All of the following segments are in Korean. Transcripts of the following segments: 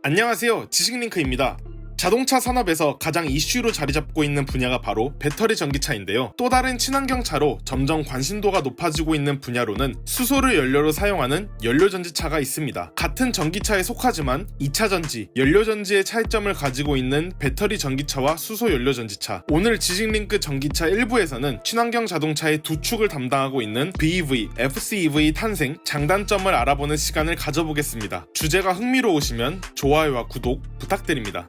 안녕하세요, 지식링크입니다. 자동차 산업에서 가장 이슈로 자리 잡고 있는 분야가 바로 배터리 전기차인데요. 또 다른 친환경 차로 점점 관심도가 높아지고 있는 분야로는 수소를 연료로 사용하는 연료전지차가 있습니다. 같은 전기차에 속하지만 2차 전지, 연료전지의 차이점을 가지고 있는 배터리 전기차와 수소 연료전지차. 오늘 지식링크 전기차 1부에서는 친환경 자동차의 두 축을 담당하고 있는 BEV, FCEV 탄생, 장단점을 알아보는 시간을 가져보겠습니다. 주제가 흥미로우시면 좋아요와 구독 부탁드립니다.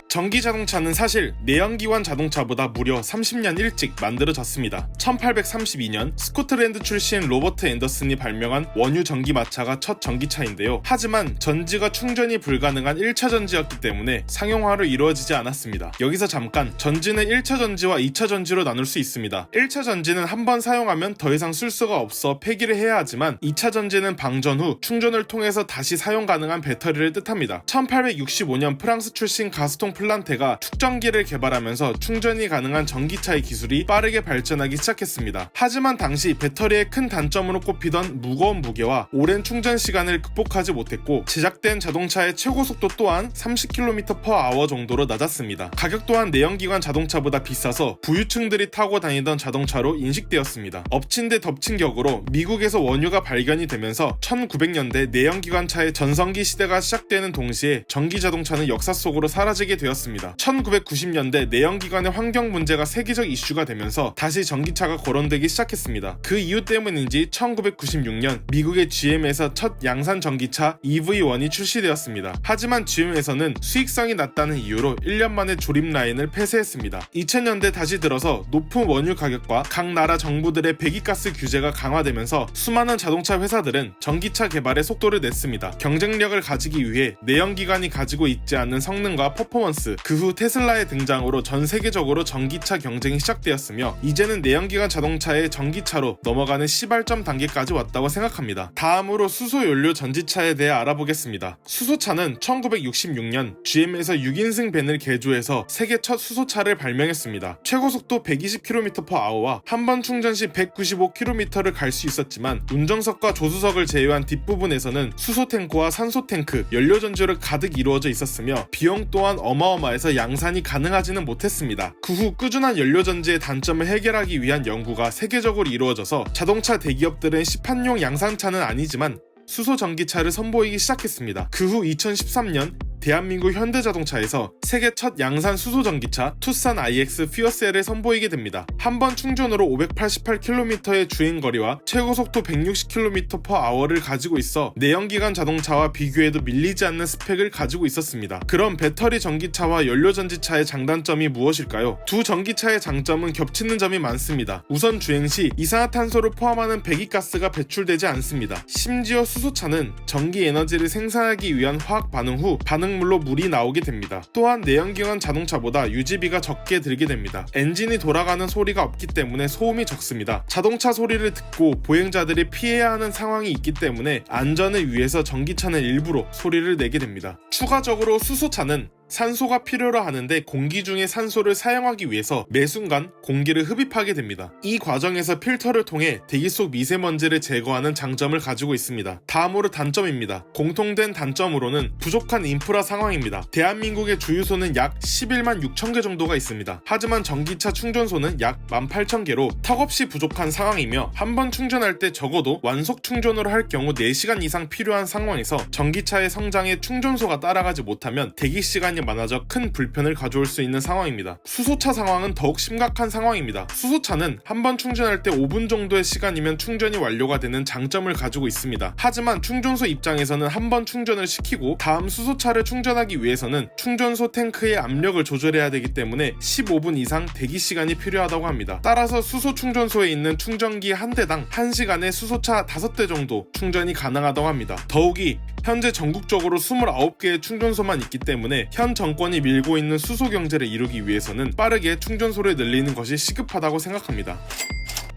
전기 자동차는 사실 내연기관 자동차보다 무려 30년 일찍 만들어졌습니다. 1832년 스코틀랜드 출신 로버트 앤더슨이 발명한 원유 전기마차가 첫 전기차인데요. 하지만 전지가 충전이 불가능한 1차 전지였기 때문에 상용화로 이루어지지 않았습니다. 여기서 잠깐, 전지는 1차 전지와 2차 전지로 나눌 수 있습니다. 1차 전지는 한 번 사용하면 더 이상 쓸 수가 없어 폐기를 해야 하지만 2차 전지는 방전 후 충전을 통해서 다시 사용 가능한 배터리를 뜻합니다. 1865년 프랑스 출신 가스통 플란테가 축전기를 개발하면서 충전이 가능한 전기차의 기술이 빠르게 발전하기 시작했습니다. 하지만 당시 배터리의 큰 단점으로 꼽히던 무거운 무게와 오랜 충전 시간을 극복하지 못했고 제작된 자동차의 최고 속도 또한 30km/h 정도로 낮았습니다. 가격 또한 내연기관 자동차보다 비싸서 부유층들이 타고 다니던 자동차로 인식되었습니다. 엎친 데 덮친 격으로 미국에서 원유가 발견이 되면서 1900년대 내연기관차의 전성기 시대가 시작되는 동시에 전기 자동차는 역사 속으로 사라지게 되었습니다. 1990년대 내연기관의 환경 문제가 세계적 이슈가 되면서 다시 전기차가 거론되기 시작했습니다. 그 이유 때문인지 1996년 미국의 GM에서 첫 양산 전기차 EV1이 출시되었습니다. 하지만 GM에서는 수익성이 낮다는 이유로 1년 만에 조립 라인을 폐쇄했습니다. 2000년대 다시 들어서 높은 원유 가격과 각 나라 정부들의 배기가스 규제가 강화되면서 수많은 자동차 회사들은 전기차 개발에 속도를 냈습니다. 경쟁력을 가지기 위해 내연기관이 가지고 있지 않는 성능과 퍼포먼스, 그 후 테슬라의 등장으로 전 세계적으로 전기차 경쟁이 시작되었으며 이제는 내연기관 자동차의 전기차로 넘어가는 시발점 단계까지 왔다고 생각합니다. 다음으로 수소 연료 전지차에 대해 알아보겠습니다. 수소차는 1966년 GM에서 6인승 밴을 개조해서 세계 첫 수소차를 발명했습니다. 최고 속도 120km/h와 한 번 충전 시 195km를 갈 수 있었지만 운전석과 조수석을 제외한 뒷부분에서는 수소 탱크와 산소 탱크, 연료 전지로 가득 이루어져 있었으며 비용 또한 어마어마해서 양산이 가능하지는 못했습니다. 그 후 꾸준한 연료전지의 단점을 해결하기 위한 연구가 세계적으로 이루어져서 자동차 대기업들은 시판용 양산차는 아니지만 수소 전기차를 선보이기 시작했습니다. 그 후 2013년 대한민국 현대자동차에서 세계 첫 양산 수소 전기차 투싼 iX 퓨어셀을 선보이게 됩니다. 한 번 충전으로 588km의 주행거리와 최고속도 160km/h를 가지고 있어 내연기관 자동차와 비교해도 밀리지 않는 스펙을 가지고 있었습니다. 그럼 배터리 전기차와 연료전지차의 장단점이 무엇일까요? 두 전기차의 장점은 겹치는 점이 많습니다. 우선 주행 시 이산화탄소를 포함하는 배기가스가 배출되지 않습니다. 심지어 수소차는 전기 에너지를 생산하기 위한 화학 반응 후 반응물로 물이 나오게 됩니다. 또한 내연기관 자동차보다 유지비가 적게 들게 됩니다. 엔진이 돌아가는 소리가 없기 때문에 소음이 적습니다. 자동차 소리를 듣고 보행자들이 피해야 하는 상황이 있기 때문에 안전을 위해서 전기차는 일부러 소리를 내게 됩니다. 추가적으로 수소차는 산소가 필요로 하는데 공기 중에 산소를 사용하기 위해서 매 순간 공기를 흡입하게 됩니다. 이 과정에서 필터를 통해 대기 속 미세먼지를 제거하는 장점을 가지고 있습니다. 다음으로 단점입니다. 공통된 단점으로는 부족한 인프라 상황입니다. 대한민국의 주유소는 약 11만 6천 개 정도가 있습니다. 하지만 전기차 충전소는 약 18,000개로 턱없이 부족한 상황이며 한 번 충전할 때 적어도 완속 충전으로 할 경우 4시간 이상 필요한 상황에서 전기차의 성장에 충전소가 따라가지 못하면 대기 시간이 많아져 큰 불편을 가져올 수 있는 상황입니다. 수소차 상황은 더욱 심각한 상황입니다. 수소차는 한 번 충전할 때 5분 정도의 시간이면 충전이 완료가 되는 장점을 가지고 있습니다. 하지만 충전소 입장에서는 한 번 충전을 시키고 다음 수소차를 충전하기 위해서는 충전소 탱크의 압력을 조절해야 되기 때문에 15분 이상 대기 시간이 필요하다고 합니다. 따라서 수소 충전소에 있는 충전기 한 대당 1시간에 수소차 5대 정도 충전이 가능하다고 합니다. 더욱이 현재 전국적으로 29개의 충전소만 있기 때문에 현 정권이 밀고 있는 수소 경제를 이루기 위해서는 빠르게 충전소를 늘리는 것이 시급하다고 생각합니다.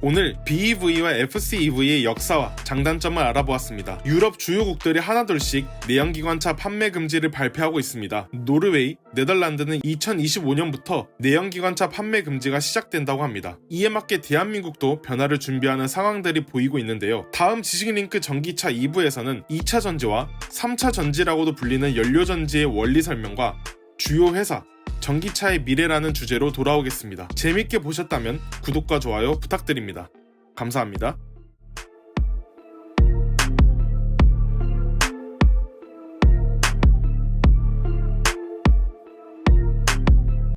오늘 BEV와 FCEV의 역사와 장단점을 알아보았습니다. 유럽 주요국들이 하나둘씩 내연기관차 판매 금지를 발표하고 있습니다. 노르웨이, 네덜란드는 2025년부터 내연기관차 판매 금지가 시작된다고 합니다. 이에 맞게 대한민국도 변화를 준비하는 상황들이 보이고 있는데요. 다음 지식링크 전기차 2부에서는 2차 전지와 3차 전지라고도 불리는 연료전지의 원리 설명과 주요 회사, 전기차의 미래라는 주제로 돌아오겠습니다. 재밌게 보셨다면 구독과 좋아요 부탁드립니다. 감사합니다.